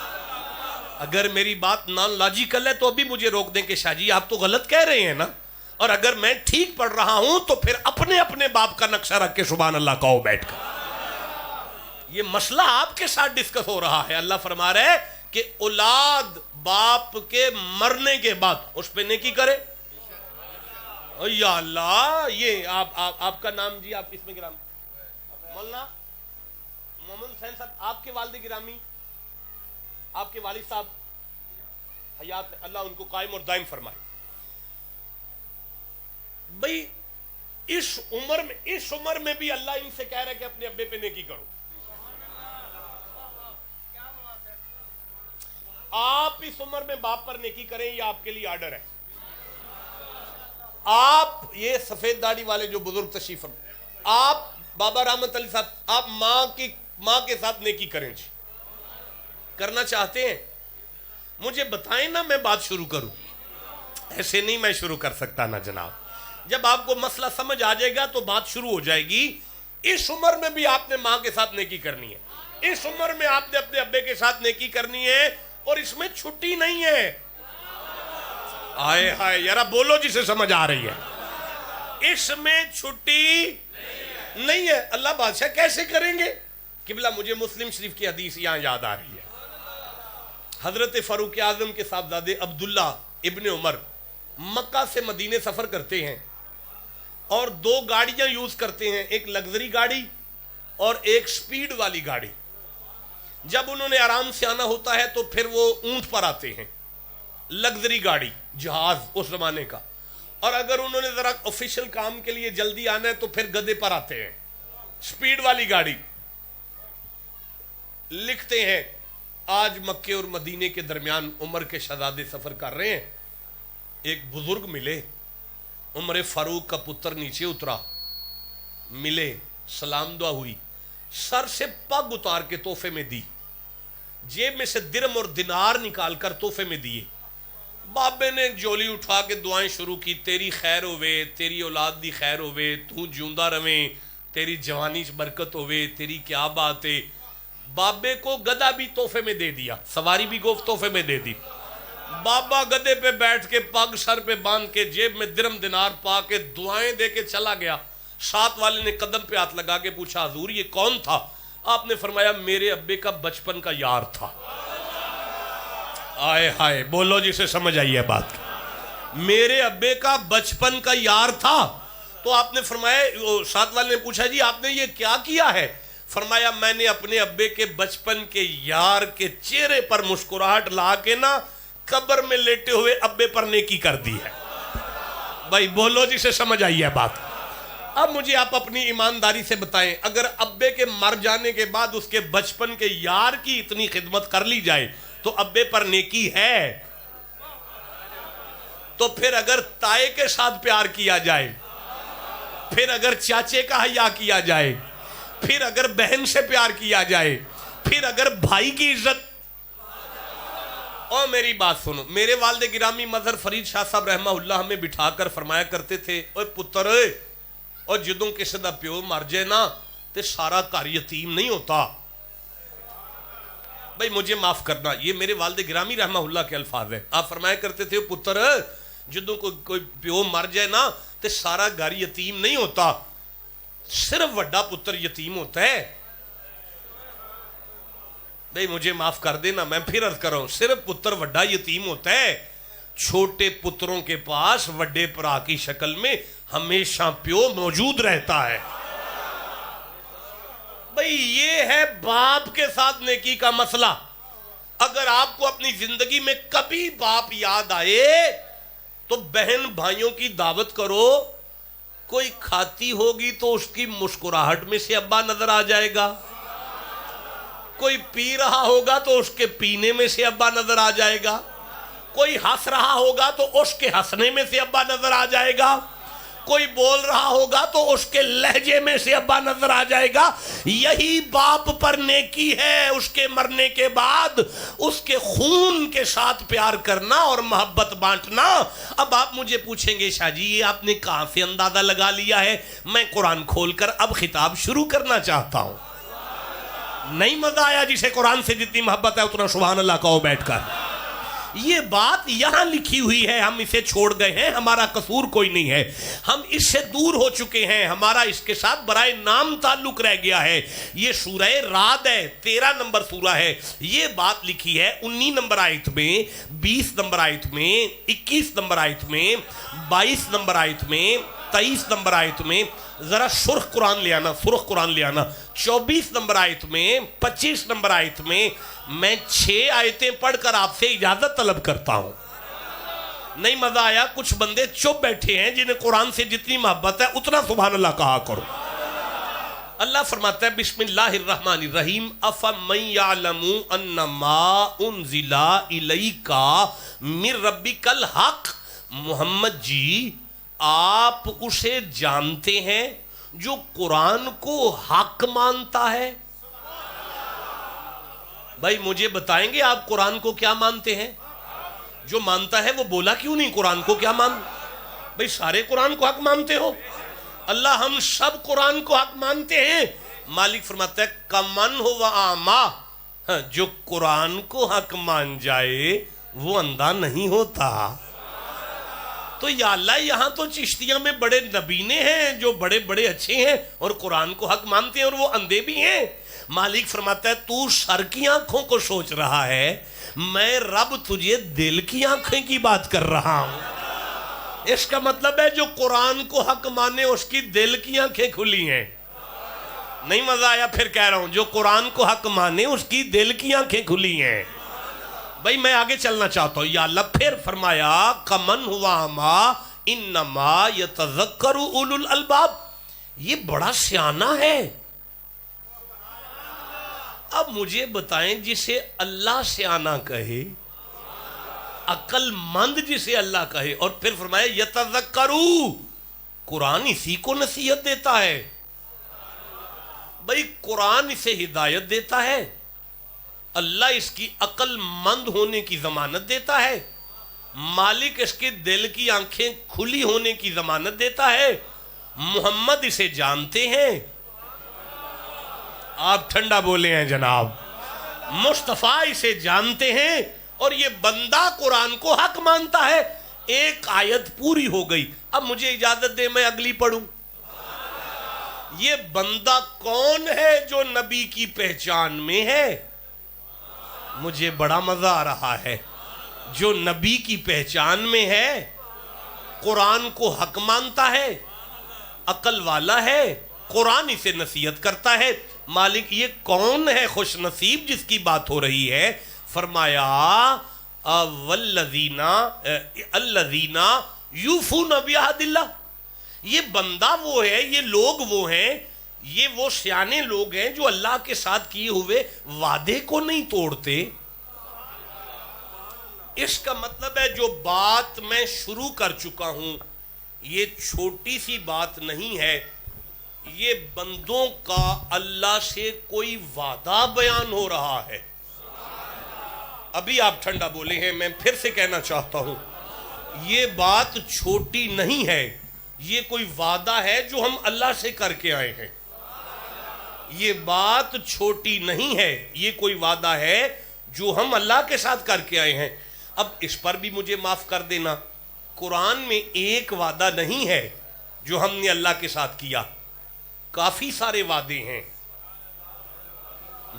اگر میری بات نان لاجیکل ہے تو ابھی مجھے روک دیں کہ شاہ جی آپ تو غلط کہہ رہے ہیں نا، اور اگر میں ٹھیک پڑھ رہا ہوں تو پھر اپنے اپنے باپ کا نقشہ رکھ کے سبحان اللہ کہو بیٹھ کر۔ یہ مسئلہ آپ کے ساتھ ڈسکس ہو رہا ہے۔ اللہ فرما رہے ہے کہ اولاد باپ کے مرنے کے بعد اس پہ نیکی کرے۔ یا اللہ، یہ آپ کا نام جی، آپ اس میں گرامی مولانا محمد حسین صاحب، آپ کے والد گرامی، آپ کے والد صاحب حیات، اللہ ان کو قائم اور دائم فرمائے۔ بھئی اس عمر میں بھی اللہ ان سے کہہ رہا ہے کہ اپنے ابے پہ نیکی کرو۔ آپ اس عمر میں باپ پر نیکی کریں، یہ آپ کے لیے آرڈر ہے۔ آپ یہ سفید داڑھی والے جو بزرگ تشریف فرمائے، آپ بابا رحمت علی صاحب، آپ ماں کے ساتھ نیکی کریں جی۔ کرنا چاہتے ہیں؟ مجھے بتائیں نا، میں بات شروع کروں. ایسے نہیں میں شروع کر سکتا نا جناب. جب آپ کو مسئلہ سمجھ آ جائے گا تو بات شروع ہو جائے گی. اس عمر میں بھی آپ نے ماں کے ساتھ نیکی کرنی ہے، اس عمر میں آپ نے اپنے ابے کے ساتھ نیکی کرنی ہے، اور اس میں چھٹی نہیں ہے. آئے ہائے یارا بولو جسے سمجھ آ رہی ہے. اس میں چھٹی نہیں ہے. اللہ بادشاہ کیسے کریں گے؟ قبلہ مجھے مسلم شریف کی حدیث یہاں یاد آ رہی ہے. حضرت فاروق اعظم کے صاحبزادے عبداللہ ابن عمر مکہ سے مدینے سفر کرتے ہیں اور 2 گاڑیاں یوز کرتے ہیں، ایک لگژری گاڑی اور ایک سپیڈ والی گاڑی. جب انہوں نے آرام سے آنا ہوتا ہے تو پھر وہ اونٹ پر آتے ہیں، لگژری گاڑی جہاز اس زمانے کا. اور اگر انہوں نے ذرا آفیشل کام کے لیے جلدی آنا ہے تو پھر گدھے پر آتے ہیں، سپیڈ والی گاڑی. لکھتے ہیں آج مکے اور مدینے کے درمیان عمر کے شہزادے سفر کر رہے ہیں. ایک بزرگ ملے، عمر فاروق کا پتر نیچے اترا، ملے، سلام دعا ہوئی، سر سے پگ اتار کے تحفے میں دی، جیب میں سے درم اور دینار نکال کر تحفے میں دیے. بابے نے جولی اٹھا کے دعائیں شروع کی، تیری خیر ہوئے، تیری اولاد دی خیر ہوئے، تو جیوندہ رویں، تیری جوانی برکت ہوئے، تیری کیا بات ہے. بابے کو گدھا بھی تحفے میں دے دیا، سواری بھی گوفت تحفے میں دے دی. بابا گدھے پہ بیٹھ کے پگ سر پہ باندھ کے جیب میں درم دینار پا کے دعائیں دے کے چلا گیا. ساتھ والے نے قدم پہ ہاتھ لگا کے پوچھا حضور یہ کون تھا؟ آپ نے فرمایا میرے ابے کا بچپن کا یار تھا. آئے ہائے بولو جسے سمجھ آئی ہے بات. میرے ابے کا بچپن کا یار تھا. تو آپ نے فرمایا، ساتھ والے نے پوچھا جی آپ نے یہ کیا کیا ہے؟ فرمایا میں نے اپنے ابے کے بچپن کے یار کے چہرے پر مسکراہٹ لا کے نا قبر میں لیٹے ہوئے ابے پر نیکی کر دی ہے. بھائی بولو جسے سمجھ آئی ہے بات. اب مجھے آپ اپنی ایمانداری سے بتائیں، اگر ابے کے مر جانے کے بعد اس کے بچپن کے یار کی اتنی خدمت کر لی جائے تو ابے پر نیکی ہے؟ تو پھر اگر تائے کے ساتھ پیار کیا جائے، پھر اگر چاچے کا حیا کیا جائے، پھر اگر بہن سے پیار کیا جائے، پھر اگر بھائی کی عزت. اور میری بات سنو، میرے والد گرامی مظہر فرید شاہ صاحب رحمہ اللہ ہمیں بٹھا کر فرمایا کرتے تھے، اوے پتر اور جدوں کسی دا پیو مر جائے نا تے سارا گھر یتیم نہیں ہوتا. بھائی مجھے معاف کرنا، یہ میرے والد گرامی رحمہ اللہ کے الفاظ ہیں. آپ فرمایا کرتے تھے پتر جدوں کوئی پیو مر جائے نا تے سارا گھر یتیم نہیں ہوتا، صرف وڈا پتر یتیم ہوتا ہے. بھئی مجھے معاف کر دینا، میں پھر عرض کر رہا ہوں، صرف پتر وڈا یتیم ہوتا ہے. چھوٹے پتروں کے پاس وڈے پرا کی شکل میں ہمیشہ پیو موجود رہتا ہے. بھئی یہ ہے باپ کے ساتھ نیکی کا مسئلہ. اگر آپ کو اپنی زندگی میں کبھی باپ یاد آئے تو بہن بھائیوں کی دعوت کرو. کوئی کھاتی ہوگی تو اس کی مسکراہٹ میں سے ابا نظر آ جائے گا، کوئی پی رہا ہوگا تو اس کے پینے میں سے ابا نظر آ جائے گا، کوئی ہنس رہا ہوگا تو اس کے ہنسنے میں سے ابا نظر آ جائے گا، کوئی بول رہا ہوگا تو اس کے لہجے میں سے ابا نظر آ جائے گا. یہی باپ پر نیکی ہے، اس کے مرنے کے بعد اس کے خون کے ساتھ پیار کرنا اور محبت بانٹنا. اب آپ مجھے پوچھیں گے شاہ جی یہ آپ نے کہاں سے اندازہ لگا لیا ہے؟ میں قرآن کھول کر اب خطاب شروع کرنا چاہتا ہوں. نہیں مزہ آیا؟ جسے قرآن سے جتنی محبت ہے اتنا سبحان اللہ کہو بیٹھ کر. یہ بات یہاں لکھی ہوئی ہے، ہم اسے چھوڑ گئے ہیں، ہمارا قصور کوئی نہیں ہے، ہم اس سے دور ہو چکے ہیں، ہمارا اس کے ساتھ برائے نام تعلق رہ گیا ہے. یہ سورہ رعد ہے، 13 نمبر سورہ ہے. یہ بات لکھی ہے 19 نمبر آیت میں، 20 نمبر آیت میں، 21 نمبر آیت میں، 22 نمبر آیت میں، 23 نمبر آیت میں. ذرا سرخ قرآن لے آنا، سرخ قرآن لے آنا. 24 نمبر آیت میں، 25 نمبر آیت میں. میں 6 آیتیں پڑھ کر آپ سے اجازت طلب کرتا ہوں. نہیں مزہ آیا؟ کچھ بندے چپ بیٹھے ہیں جنہیں قرآن سے جتنی محبت ہے اتنا سبحان اللہ کہا کرو. اللہ فرماتا ہے بسم اللہ الرحمن الرحیم افمن یعلم انما انزل الیک من ربک الحق. محمد جی آپ اسے جانتے ہیں جو قرآن کو حق مانتا ہے؟ بھائی مجھے بتائیں گے آپ قرآن کو کیا مانتے ہیں؟ جو مانتا ہے وہ بولا کیوں نہیں قرآن کو کیا بھئی سارے قرآن کو حق مانتے ہو؟ اللہ ہم سب قرآن کو حق مانتے ہیں۔ مالک فرماتا ہے کمن ہو و آما، جو قرآن کو حق مان جائے وہ اندھا نہیں ہوتا۔ تو یا اللہ یہاں تو چشتیاں میں بڑے نبینے ہیں جو بڑے بڑے اچھے ہیں اور قرآن کو حق مانتے ہیں اور وہ اندھے بھی ہیں۔ مالک فرماتا ہے تو سر کی آنکھوں کو سوچ رہا ہے، میں رب تجھے دل کی آنکھیں کی بات کر رہا ہوں۔ اس کا مطلب ہے جو قرآن کو حق مانے اس کی دل کی آنکھیں کھلی ہیں۔ نہیں مزہ آیا؟ پھر کہہ رہا ہوں جو قرآن کو حق مانے اس کی دل کی آنکھیں کھلی ہیں۔ بھائی میں آگے چلنا چاہتا ہوں۔ یا اللہ پھر فرمایا کمن ہوا ما انما یتذکر اولو الالباب، یہ بڑا سیانہ ہے۔ اب مجھے بتائیں جسے اللہ سیانہ کہے، عقل مند جسے اللہ کہے، اور پھر فرمایا یتذکرو، قرآن اسی کو نصیحت دیتا ہے۔ بھئی قرآن اسے ہدایت دیتا ہے، اللہ اس کی عقل مند ہونے کی ضمانت دیتا ہے، مالک اس کے دل کی آنکھیں کھلی ہونے کی ضمانت دیتا ہے، محمد اسے جانتے ہیں۔ آپ ٹھنڈا بولے ہیں جناب، مصطفیٰ اسے جانتے ہیں اور یہ بندہ قرآن کو حق مانتا ہے۔ ایک آیت پوری ہو گئی، اب مجھے اجازت دے میں اگلی پڑھوں۔ یہ بندہ کون ہے جو نبی کی پہچان میں ہے؟ مجھے بڑا مزہ آ رہا ہے۔ جو نبی کی پہچان میں ہے، قرآن کو حق مانتا ہے، عقل والا ہے، قرآن اسے نصیحت کرتا ہے۔ مالک یہ کون ہے خوش نصیب جس کی بات ہو رہی ہے؟ فرمایا والذین الذین یوفون بعہد اللہ، یہ بندہ وہ ہے، یہ لوگ وہ ہیں، یہ وہ سیانے لوگ ہیں جو اللہ کے ساتھ کیے ہوئے وعدے کو نہیں توڑتے۔ اس کا مطلب ہے جو بات میں شروع کر چکا ہوں یہ چھوٹی سی بات نہیں ہے، یہ بندوں کا اللہ سے کوئی وعدہ بیان ہو رہا ہے۔ ابھی آپ ٹھنڈا بولے ہیں، میں پھر سے کہنا چاہتا ہوں یہ بات چھوٹی نہیں ہے، یہ کوئی وعدہ ہے جو ہم اللہ سے کر کے آئے ہیں۔ یہ بات چھوٹی نہیں ہے، یہ کوئی وعدہ ہے جو ہم اللہ کے ساتھ کر کے آئے ہیں۔ اب اس پر بھی مجھے معاف کر دینا، قرآن میں ایک وعدہ نہیں ہے جو ہم نے اللہ کے ساتھ کیا، کافی سارے وعدے ہیں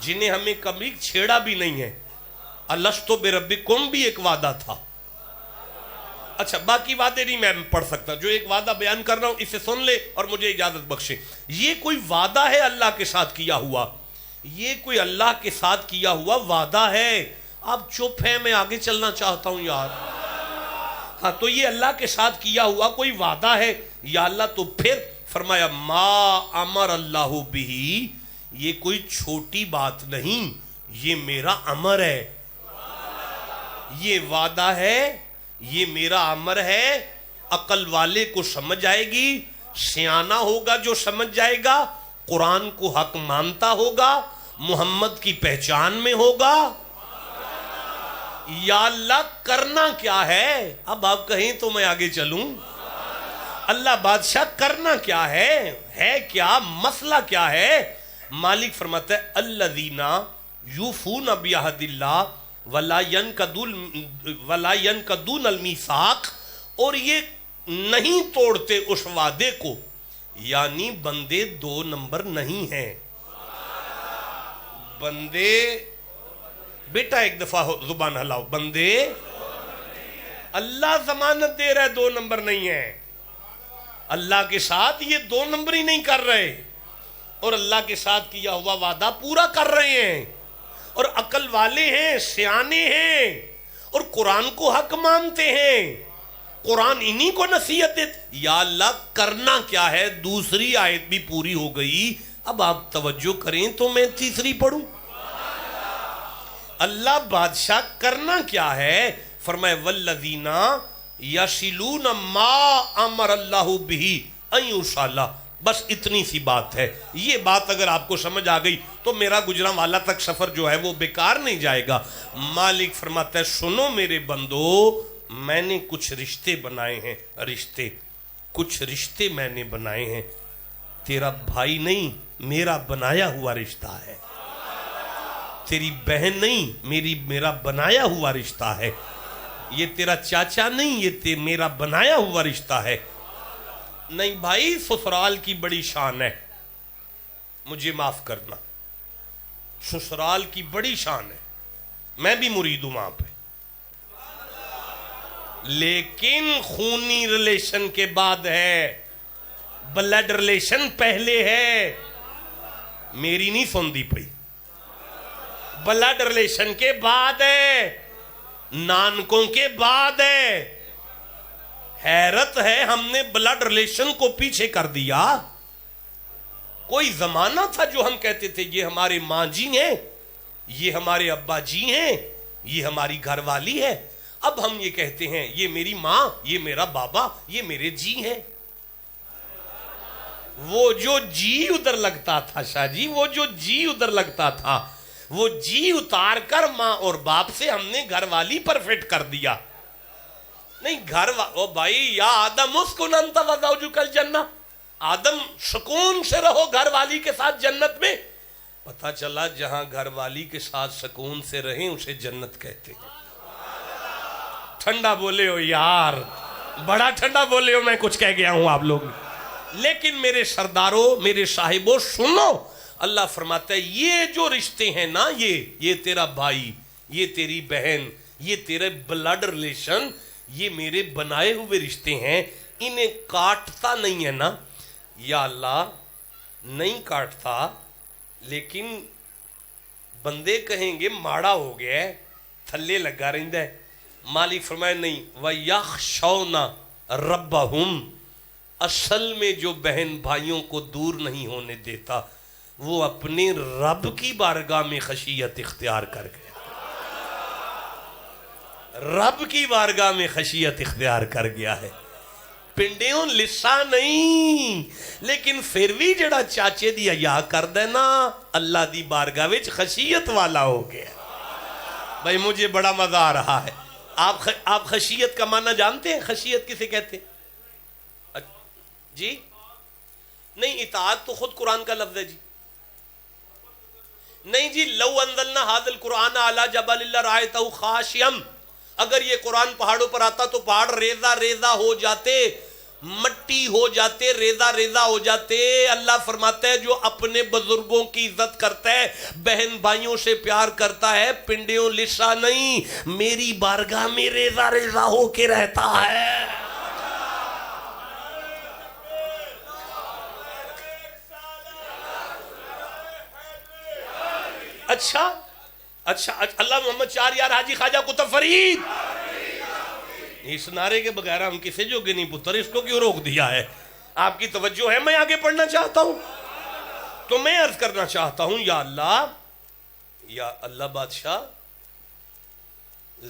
جنہیں ہمیں کبھی چھیڑا بھی نہیں ہے۔ الستو بربکم بھی ایک وعدہ تھا۔ اچھا باقی وعدے نہیں میں پڑھ سکتا، جو ایک وعدہ بیان کر رہا ہوں اسے سن لے اور مجھے اجازت بخشے۔ یہ کوئی وعدہ ہے اللہ کے ساتھ کیا ہوا، یہ کوئی اللہ کے ساتھ کیا ہوا وعدہ ہے۔ آپ چپ ہیں، میں آگے چلنا چاہتا ہوں یار۔ ہاں تو یہ اللہ کے ساتھ کیا ہوا کوئی وعدہ ہے یا اللہ، تو پھر فرمایا ما امر اللہ بھی، یہ کوئی چھوٹی بات نہیں، یہ میرا امر ہے، یہ وعدہ ہے، یہ میرا امر ہے۔ عقل والے کو سمجھ آئے گی، سیانہ ہوگا جو سمجھ جائے گا، قرآن کو حق مانتا ہوگا، محمد کی پہچان میں ہوگا۔ یا اللہ کرنا کیا ہے؟ اب آپ کہیں تو میں آگے چلوں۔ اللہ بادشاہ کرنا کیا ہے کیا مسئلہ کیا ہے؟ مالک فرماتا ہے الذین یوفون بعہد اللہ ولا ینقضون المیثاق، اور یہ نہیں توڑتے اس وعدے کو، یعنی بندے دو نمبر نہیں ہیں۔ بندے، بیٹا ایک دفعہ زبان ہلاؤ، بندے، اللہ ضمانت دے رہا ہے دو نمبر نہیں ہیں۔ اللہ کے ساتھ یہ دو نمبر ہی نہیں کر رہے اور اللہ کے ساتھ کیا ہوا وعدہ پورا کر رہے ہیں، اور عقل والے ہیں، سیانے ہیں، اور قرآن کو حق مانتے ہیں، قرآن انہی کو نصیحت دیتے۔ یا اللہ کرنا کیا ہے؟ دوسری آیت بھی پوری ہو گئی، اب آپ توجہ کریں تو میں تیسری پڑھوں۔ اللہ بادشاہ کرنا کیا ہے؟ فرمائے والذین یصلون ما امر اللہ بہ ان یوصل، بس اتنی سی بات ہے. یہ بات اگر آپ کو سمجھ آ گئی تو میرا گجرانوالہ تک سفر جو ہے وہ بیکار نہیں جائے گا. مالک فرماتا ہے سنو میرے بندو، میں نے کچھ رشتے بنائے ہیں. کچھ رشتے میں نے بنائے ہیں. تیرا بھائی نہیں، میرا بنایا ہوا رشتہ ہے. تیری بہن نہیں، میرا بنایا ہوا رشتہ ہے. یہ تیرا چاچا نہیں، یہ میرا بنایا ہوا رشتہ ہے. نہیں بھائی، سسرال کی بڑی شان ہے، مجھے معاف کرنا، سسرال کی بڑی شان ہے، میں بھی مرید ہوں وہاں پہ، لیکن خونی ریلیشن کے بعد ہے، بلڈ ریلیشن پہلے ہے. میری نہیں سن دی پئی، بلڈ ریلیشن کے بعد ہے، نانکوں کے بعد ہے. حیرت ہے ہم نے بلڈ ریلیشن کو پیچھے کر دیا. کوئی زمانہ تھا جو ہم کہتے تھے یہ ہمارے ماں جی ہیں، یہ ہمارے ابا جی ہیں، یہ ہماری گھر والی ہے. اب ہم یہ کہتے ہیں یہ میری ماں، یہ میرا بابا، یہ میرے جی ہیں. وہ جو جی ادھر لگتا تھا شاہ جی، وہ جو جی ادھر لگتا تھا، وہ جی اتار کر ماں اور باپ سے ہم نے گھر والی پر فٹ کر دیا. نہیں او بھائی، یا آدم اسکن انت وزوجک الجنہ، آدم سکون سے رہو گھر والی کے ساتھ جنت میں. پتہ چلا جہاں گھر والی کے ساتھ سکون سے رہیں اسے جنت کہتے ہیں. ٹھنڈا بولے ہو یار، بڑا ٹھنڈا بولے ہو، میں کچھ کہہ گیا ہوں آپ لوگ. لیکن میرے سرداروں، میرے صاحبوں سنو، اللہ فرماتا ہے یہ جو رشتے ہیں نا، یہ تیرا بھائی، یہ تیری بہن، یہ تیرے بلڈ ریلیشن، یہ میرے بنائے ہوئے رشتے ہیں. انہیں کاٹتا نہیں ہے نا؟ یا اللہ نہیں کاٹتا، لیکن بندے کہیں گے ماڑا ہو گیا ہے، تھلے لگا رہندا ہے. مالک فرمائے نہیں، وَيَخْشَوْنَ رَبَّهُمْ، اصل میں جو بہن بھائیوں کو دور نہیں ہونے دیتا وہ اپنے رب کی بارگاہ میں خشیت اختیار کر گیا. رب کی بارگاہ میں خشیت اختیار کر گیا ہے. پنڈیوں لسا نہیں، لیکن پھر بھی جڑا چاچے دی حیا کردا ہے نا، اللہ دی بارگاہ وچ خشیت والا ہو گیا. بھائی مجھے بڑا مزہ آ رہا ہے. آپ خشیت کا معنی جانتے ہیں؟ خشیت کسے کہتے ہیں جی؟ نہیں، اطاعت تو خود قرآن کا لفظ ہے جی. نہیں جی، لو انزلنا ھذا القرآن علی جبل لرأیتہ خاشعا، اگر یہ قرآن پہاڑوں پر آتا تو پہاڑ ریزہ ریزہ ہو جاتے، مٹی ہو جاتے، ریزہ ریزہ ہو جاتے. اللہ فرماتا ہے جو اپنے بزرگوں کی عزت کرتا ہے، بہن بھائیوں سے پیار کرتا ہے، پنڈیوں لسا نہیں، میری بارگاہ میں ریزہ ریزہ ہو کے رہتا ہے. اچھا اللہ محمد چار یار حاجی خواجہ قطب فرید، اس نعرے کے بغیر ہم کسے جو گنی پتر، اس کو کیوں روک دیا ہے؟ آپ کی توجہ ہے؟ میں آگے پڑھنا چاہتا ہوں تو میں عرض کرنا چاہتا ہوں، یا اللہ بادشاہ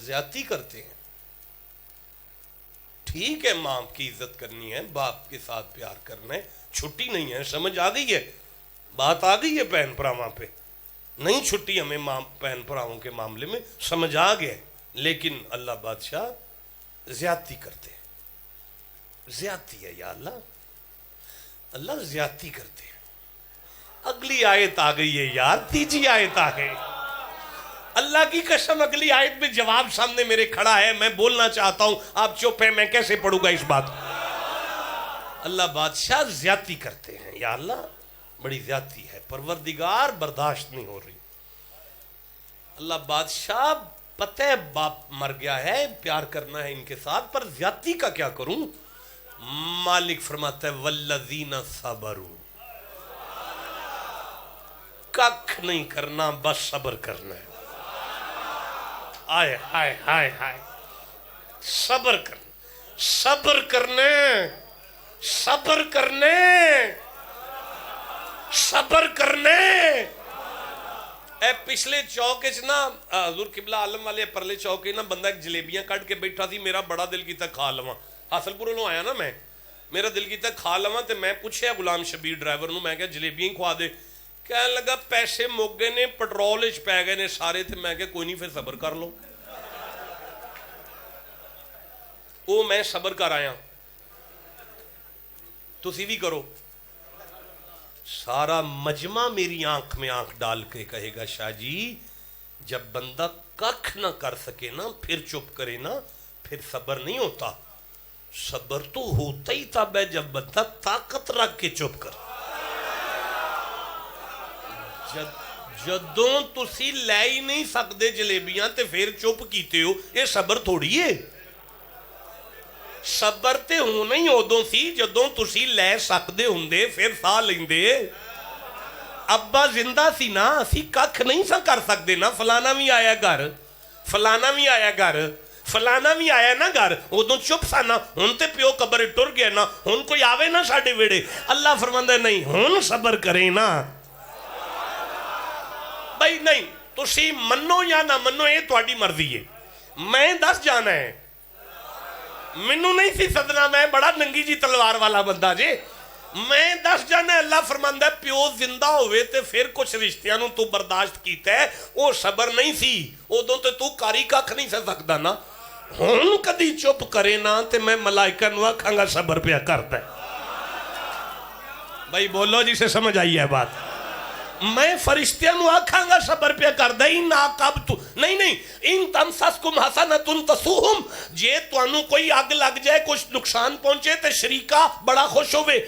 زیادتی کرتے ہیں. ٹھیک ہے، ماں کی عزت کرنی ہے، باپ کے ساتھ پیار کرنا ہے، چھٹی نہیں ہے، سمجھ آ گئی ہے، بات آ گئی ہے بہن پراواں پہ. نہیں چھٹی ہمیں بہن پراؤں کے معاملے میں، سمجھ آ گئے. لیکن اللہ بادشاہ زیادتی کرتے ہیں. زیادتی ہے یا اللہ زیادتی کرتے ہیں. اگلی آیت آ گئی ہے یار، تیجی آیت آ گئی. اللہ کی قسم اگلی آیت میں جواب سامنے میرے کھڑا ہے، میں بولنا چاہتا ہوں، آپ چپ ہیں، میں کیسے پڑھوں گا اس بات کو؟ اللہ بادشاہ زیادتی کرتے ہیں. یا اللہ بڑی زیادتی ہے، پروردگار برداشت نہیں ہو رہی. اللہ بادشاہ پتہ ہے باپ مر گیا ہے، پیار کرنا ہے ان کے ساتھ، پر زیادتی کا کیا کروں؟ مالک فرماتا ہے والذین صبروا، ککھ نہیں کرنا، بس صبر کرنا ہے. آئے ہائے ہائے ہائے، صبر کرنا، صبر کرنے، صبر کرنے، صبر کرنے. اے پچھلے چوک نا حضور قبلہ عالم والے پرلے چوک نا بندہ ایک جلیبیاں کٹ کے بیٹھا تھی، میرا بڑا دل کیتا کھا لواں. حاصل پوروں آیا نا میں، میرا دل کیتا کھا لواں تے میں پوچھیا غلام شبیر ڈرائیور نو، میں کہا جلیبیاں کھوا دے، کہنے لگا پیسے مک گئے نے، پٹرول وچ پے گئے نے سارے، تے میں کہا کوئی نہیں پھر صبر کر لو. او میں صبر کر آیا، تسی بھی کرو. سارا مجمع میری آنکھ میں آنکھ ڈال کے کہے گا شاہ جی جب بندہ ککھ نہ کر سکے نا پھر چپ کرے نا پھر صبر نہیں ہوتا. صبر تو ہوتا ہی تب ہے جب بندہ طاقت رکھ کے چپ کر. جدوں تسی لے ہی نہیں سکتے جلیبیاں تے پھر چپ کیتے ہو، یہ صبر تھوڑی ہے. صبر تے ہونا ہی ادوں سی جدوں تسی لے سکتے ہوندے پھر سا لیندے. ابا زندہ سی نا اسی ککھ نہیں سا کر سکتے نا، فلانا بھی آیا گھر، فلانا بھی آیا گھر، فلانا بھی آیا نا گھر، ادوں چپ سا نا. ہن تے پیو قبر ٹر گیا نا، ہن کوئی آوے نا ساڈے ویڑے. اللہ فرماندا نہیں ہن صبر کرے نا. بھائی نہیں تسی منو یا نہ منو یہ تہاڈی مرضی ہے. میں دس جانا ہے، مینوں نہیں سی سدنا، میں بڑا ننگی جی تلوار والا بندہ جے. میں دس جانا ہے. اللہ فرماندا ہے پیو زندہ ہوئے تے پھر کچھ رشتیاں نو تو برداشت کیتا ہے، وہ صبر نہیں سی، ادوں تے تو کاری ککھ نہیں سی سکدا نا. ہن کدی چپ کرے نا تے میں ملائکہ نو آکھاں گا صبر پیا کردا ہے. بھائی بولو جسے سمجھ آئی ہے بات. میں فرشتیاں نو آکھاں گا صبر پہ کر دئی نا کب تو نہیں ان تمسسکم حسنۃ تسوہم، جے تانوں کوئی اگ لگ جائے کچھ نقصان پہنچے تے شریکہ بڑا خوش ہوئے.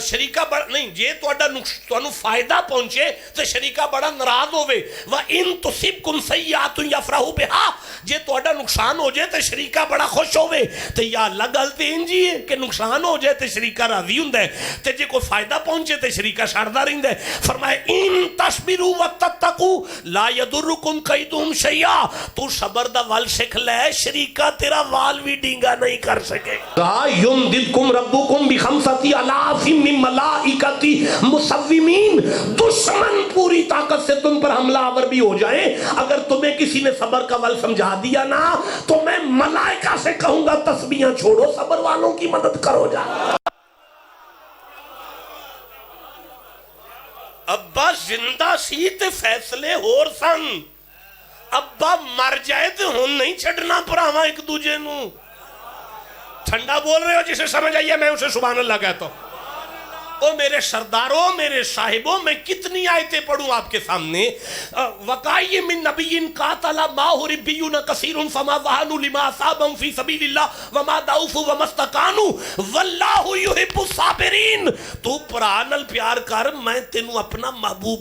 شریکہ بڑا نہیں، جے تانوں فائدہ پہنچے تے شریکہ بڑا ناراض ہوئے. وَإِن تُصِبْكُمْ سَيِّئَةٌ يَفْرَحُ بِهَا، جے تہاڈا نقصان ہو جائے تے شریکہ بڑا خوش ہوئے. تے یا اللہ گل تے انجی ہے کہ نقصان ہو جائے تے شریکہ راضی ہوندا ہے، تے جے کوئی فائدہ پہنچے تے شریکہ سڑدا رہندا ہے. فرمایا ان تصبروا وتتقوا لا يضركم كيدهم شيئا. تو صبر دا ول سکھ لے، شریکہ تیرا وال بھی ڈینگا نہیں کر سکے. يمددكم ربكم بخمسة آلاف من ملائكة مسومين. دشمن پوری طاقت سے تم پر حملہ آور بھی ہو جائے، اگر تمہیں کسی نے صبر کا ول سمجھا دیا نا تو میں ملائکہ سے کہوں گا تسبیحاں چھوڑو، صبر والوں کی مدد کرو. جا ابا زندہ سی تے فیصلے ہور سن، ابا مر جائے تے ہن نہیں چھڑنا پراواں ایک دوجے نو. ٹھنڈا بول رہے ہو جسے سمجھ آئیے میں اسے سبحان اللہ کہتا ہوں. او میرے سرداروں، میرے صاحبوں، میں کتنی آیتیں پڑھوں آپ کے سامنے. وَقَائِمٍ مِّن نَبِيٍّ قَاتَلَ مَعَهُ رِبِّيُّونَ كَثِيرٌ فَمَا وَهَنُوا لِمَا أَصَابَهُمْ فِي سَبِيلِ اللَّهِ وَمَا ضَعُفُوا وَمَا اسْتَكَانُوا وَاللَّهُ يُحِبُّ الصَّابِرِينَ. تو پرانل پیار کر، میں تینوں اپنا محبوب